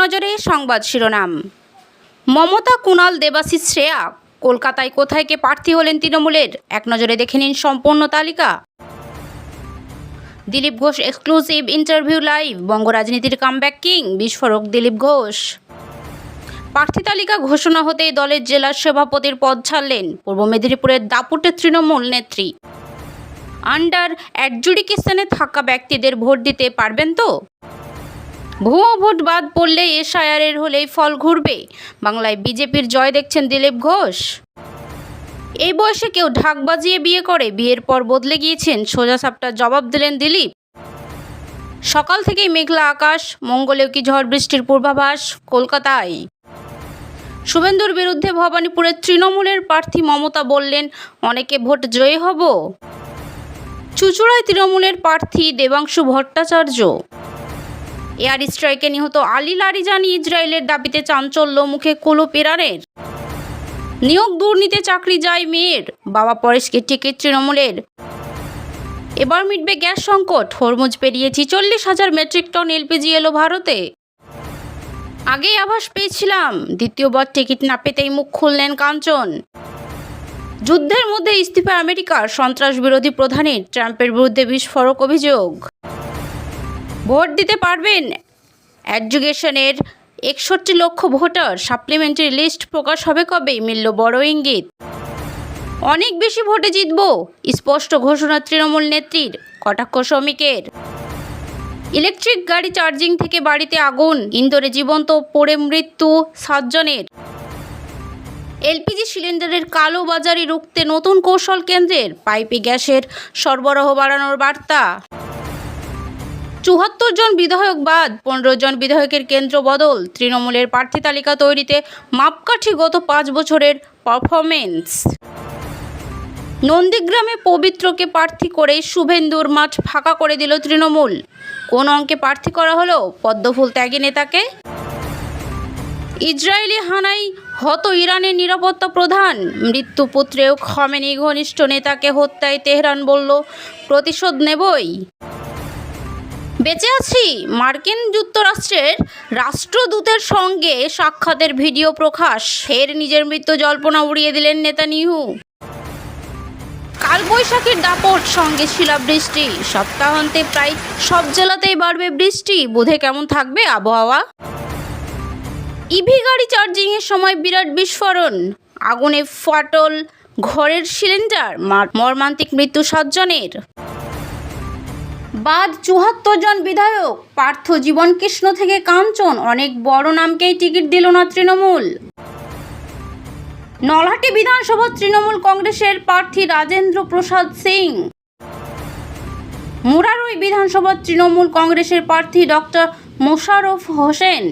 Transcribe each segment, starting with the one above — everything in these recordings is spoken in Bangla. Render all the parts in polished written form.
নজরে সংবাদ শিরোনাম। মমতা, কুণাল, দেবাশিস, শ্রেয়া কলকাতায় কোথায় কে প্রার্থী হলেন তৃণমূলের? এক নজরে দেখে নিন সম্পূর্ণ তালিকা। Dilip Ghosh exclusive interview live. বঙ্গ রাজনীতির কামব্যাক কিং বিস্ফোরক দিলীপ ঘোষ। প্রার্থী তালিকা ঘোষণা হতেই দলের জেলা সভাপতির পদ ছাড়লেন পূর্ব মেদিনীপুরের দাপুটের তৃণমূল নেত্রী। আন্ডার অ্যাডজুডিকেশনে থাকা ব্যক্তিদের ভোট দিতে পারবেন তো? ভুয়ো ভোট বাদ পড়লে এসআইআরের হলেই ফল ঘুরবে। বাংলায় বিজেপির জয় দেখছেন দিলীপ ঘোষ। এই বয়সে কেউ ঢাক বাজিয়ে বিয়ে করে, বিয়ের পর বদলে গিয়েছেন, সোজাসাপটা জবাব দিলেন দিলীপ। সকাল থেকেই মেঘলা আকাশ, মঙ্গলেও কি ঝড় বৃষ্টির পূর্বাভাস কলকাতায়। শুভেন্দুর বিরুদ্ধে ভবানীপুরের তৃণমূলের প্রার্থী মমতা বললেন, অনেকে ভোট জয়ী হব। চুঁচুড়ায় তৃণমূলের প্রার্থী দেবাংশু ভট্টাচার্য। এয়ার স্ট্রাইকে নিহত আলী লারিজানি ইসরায়েলের দাবিতে চাঞ্চল্য, মুখে কুলুপ ইরানের। নিয়োগ দুর্নীতি, চাকরি যায় মেয়ের, বাবা পরেশকে টিকিট তৃণমূলের। এবার মিটবে গ্যাস সংকট, হরমুজ পেরিয়ে ৪৬,০০০ মেট্রিক টন এলপিজি এলো ভারতে। আগেই আভাস পেয়েছিলাম, দ্বিতীয়বার টিকিট না পেতেই মুখ খুললেন কাঞ্চন। যুদ্ধের মধ্যে ইস্তফা আমেরিকার, সন্ত্রাস বিরোধী প্রধানের ট্রাম্পের বিরুদ্ধে বিস্ফোরক অভিযোগ। ভোট দিতে পারবেন অ্যাডজুকেশনের ৬১ লক্ষ ভোটার, সাপ্লিমেন্টারি লিস্ট প্রকাশ হবে কবে? মিলল বড় ইঙ্গিত। অনেক বেশি ভোটে জিতব, স্পষ্ট ঘোষণা তৃণমূল নেত্রীর, কটাক্ষ শ্রমিকের। ইলেকট্রিক গাড়ি চার্জিং থেকে বাড়িতে আগুন, ইন্দোরে জীবন্ত পড়ে মৃত্যু ৭ জনের। এলপিজি সিলিন্ডারের কালো বাজারি রুখতে নতুন কৌশল কেন্দ্রের, পাইপে গ্যাসের সরবরাহ বাড়ানোর বার্তা। ৭৪ জন বিধায়ক বাদ, ১৫ জন বিধায়কের কেন্দ্র বদল। তৃণমূলের প্রার্থী তালিকা তৈরিতে মাপকাঠি গত ৫ বছরের পারফরমেন্স। নন্দীগ্রামে পবিত্রকে প্রার্থী করে শুভেন্দুর মাঠ ফাঁকা করে দিল তৃণমূল। কোন অঙ্কে প্রার্থী করা হলো পদ্মফুল ত্যাগী নেতাকে? ইসরায়েলি হানায় হত ইরানের নিরাপত্তা প্রধান, মৃত্যুপুত্রেও খমেনি ঘনিষ্ঠ নেতাকে হত্যায় তেহরান বলল, প্রতিশোধ নেবই। বেঁচে আছি, মার্কিন যুক্তরাষ্ট্রের রাষ্ট্রদূতের সঙ্গে সাক্ষাতের ভিডিও প্রকাশ। ফের নিজের মৃত্যু জল্পনা উড়িয়ে দিলেন নেতানিয়াহু। কালবৈশাখীর দাপট, সঙ্গে শিলাবৃষ্টি। সপ্তাহান্তে প্রায় সব জেলাতেই বাড়বে বৃষ্টি। বুধে কেমন থাকবে আবহাওয়া? ইভি গাড়ি চার্জিংয়ের সময় বিরাট বিস্ফোরণ, আগুনে ফাটল ঘরের সিলিন্ডার, মর্মান্তিক মৃত্যু ৭ জনের। বাদ ৭৪ জন বিধায়ক, পার্থ, জীবনকৃষ্ণ থেকে কাঞ্চন, অনেক বড় নামকেই টিকিট দিল না তৃণমূল। নলহাটি বিধানসভা তৃণমূল কংগ্রেসের প্রার্থী রাজেন্দ্র প্রসাদ সিং। মুরারই বিধানসভা তৃণমূল কংগ্রেসের প্রার্থী ডক্টর মোশাররফ হোসেন।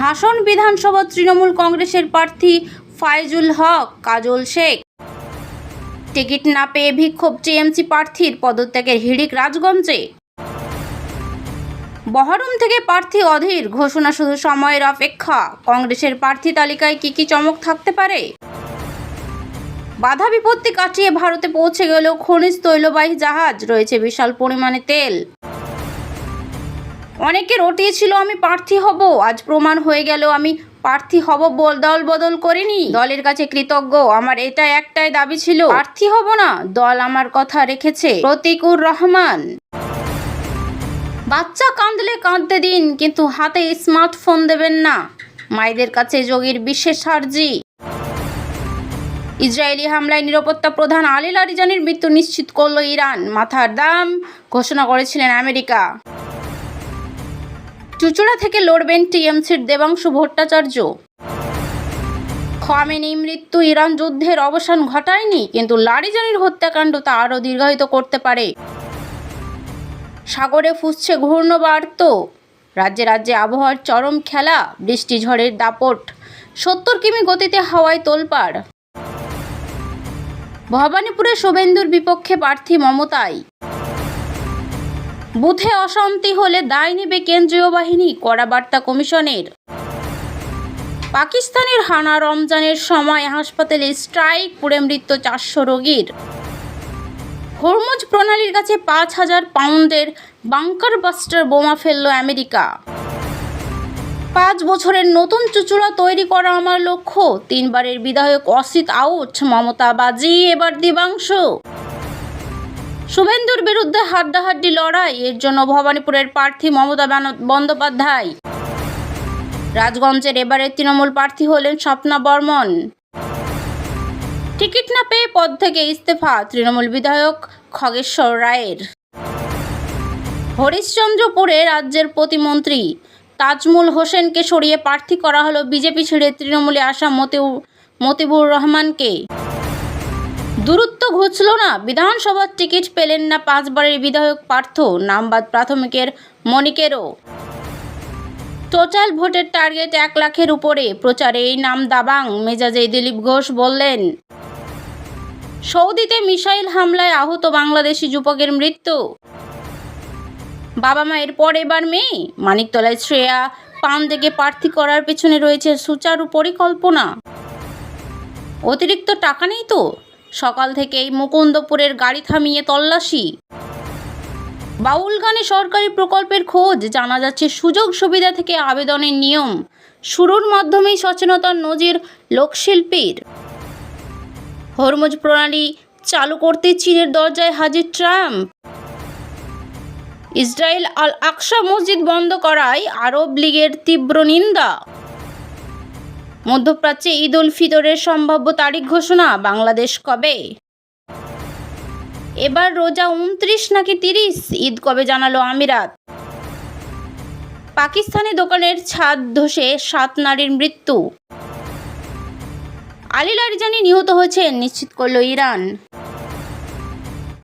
হাসন বিধানসভা তৃণমূল কংগ্রেসের প্রার্থী ফাইজুল হক, কাজল শেখ। টিকিট না পেয়ে বিক্ষোভ টিএমসি প্রার্থীর, পদত্যাগের হিড়িক রাজগঞ্জে। বহরম থেকে প্রার্থী অধীর, ঘোষণা শুধু সময়ের অপেক্ষা। কংগ্রেসের প্রার্থী তালিকায় কি চমক থাকতে পারে? বাধা বিপত্তি কাটিয়ে ভারতে পৌঁছে গেল খনিজ তৈলবাহী জাহাজ, রয়েছে বিশাল পরিমাণে তেল। অনেকে রটিয়েছিল আমি প্রার্থী হব, আজ প্রমাণ হয়ে গেল আমি প্রার্থী হব, দল বদল করিনি। দলের কাছে কৃতজ্ঞ, আমার এটা একটাই দাবি ছিল, প্রার্থী হব না, দল আমার কথা রেখেছে। প্রতীকুর রহমান। বাচ্চা কাঁদলে কাঁদতে দিন, কিন্তু হাতে স্মার্টফোন দেবেন না, মায়েদের কাছে যোগীর বিশেষ আর্জি। ইসরায়েলি হামলায় নিরাপত্তা প্রধান আলী লারিজানির মৃত্যু নিশ্চিত করল ইরান, মাথার দাম ঘোষণা করেছিলেন আমেরিকা। চুঁচুড়া থেকে লড়বেন টিএমসির দেবাংশু ভট্টাচার্য। খমেনি মৃত্যু ইরান যুদ্ধের অবসান ঘটায়নি, কিন্তু লারিজানির হত্যাকাণ্ড তা আরও দীর্ঘায়িত করতে পারে। সাগরে ফুসছে ঘূর্ণবার্ত, রাজ্যে রাজ্যে আবহাওয়ার চরম খেলা, বৃষ্টি ঝড়ের দাপট, ৭০ কিমি গতিতে হাওয়ায় তোলপাড়। ভবানীপুরে শুভেন্দুর বিপক্ষে প্রার্থী মমতাই। বুথে অশান্তি হলে দায় নেবে কেন্দ্রীয় বাহিনী, কড়া বার্তা কমিশনের। পাকিস্তানের হানা, রমজানের সময় হাসপাতালে স্ট্রাইক, পুড়ে মৃত্যু ৪০০ রোগীর। হরমুজ প্রণালীর কাছে ৫,০০০ পাউন্ডের বাংকার বাস্টার বোমা ফেলল আমেরিকা। 5 বছরের নতুন চুচুড়া তৈরি করা আমার লক্ষ্য। 3 বারের বিধায়ক অসিত আউট, মমতা বাজি, এবার দিবাংশু। শুভেন্দুর বিরুদ্ধে হাড্ডাহাড্ডি লড়াই, এর জন্য ভবানীপুরের প্রার্থী মমতা বন্দ্যোপাধ্যায়। রাজগঞ্জের এবারের তৃণমূল প্রার্থী হলেন স্বপ্না বর্মন। টিকিট না পেয়ে পদ থেকে ইস্তফা তৃণমূল বিধায়ক খগেশ্বর রায়ের। হরিশ্চন্দ্রপুরে রাজ্যের প্রতিমন্ত্রী তাজমুল হোসেনকে সরিয়ে প্রার্থী করা হলো বিজেপি ছেড়ে তৃণমূলে আসা মতিবুর রহমানকে। দূরত্ব ঘুচল না, বিধানসভার টিকিট পেলেন না 5 বারের বিধায়ক পার্থ, নামবাদ প্রাথমিকের মনিকেরও। টোটাল ভোটের টার্গেট 1 লাখের উপরে, প্রচারে এই নাম দাবাং মেজাজে দিলীপ ঘোষ বললেন। সৌদিতে মিসাইল হামলায় আহত বাংলাদেশি যুবকের মৃত্যু। বাবা মায়ের পর এবার মেয়ে, মানিকতলায় শ্রেয়া পান্ডেকে প্রার্থী করার পেছনে রয়েছে সুচারু পরিকল্পনা। অতিরিক্ত টাকা নেই তো, সকাল থেকেই মুকুন্দপুরের গাড়ি থামিয়ে তল্লাশি। বাউল গানে সরকারি প্রকল্পের খোঁজ, জানা যাচ্ছে সুযোগ সুবিধা থেকে আবেদনের নিয়ম। শুরুর মাধ্যমেই সচেতনতার নজির লোকশিল্পীর। হরমুজ প্রণালী চালু করতে চীনের দরজায় হাজির ট্রাম্প। ইসরায়েল আল আকসা মসজিদ বন্ধ করায় আরব লীগের তীব্র নিন্দা। মধ্যপ্রাচ্যে ঈদ উল ফিতরের সম্ভাব্য তারিখ ঘোষণা, বাংলাদেশ কবে? এবার রোজা 29 নাকি 30, ঈদ কবে জানালো আমিরাত। পাকিস্তানে দোকানের ছাদ ধসে 7 নারীর মৃত্যু। আলী লারিজানি নিহত হয়েছেন নিশ্চিত করল ইরান।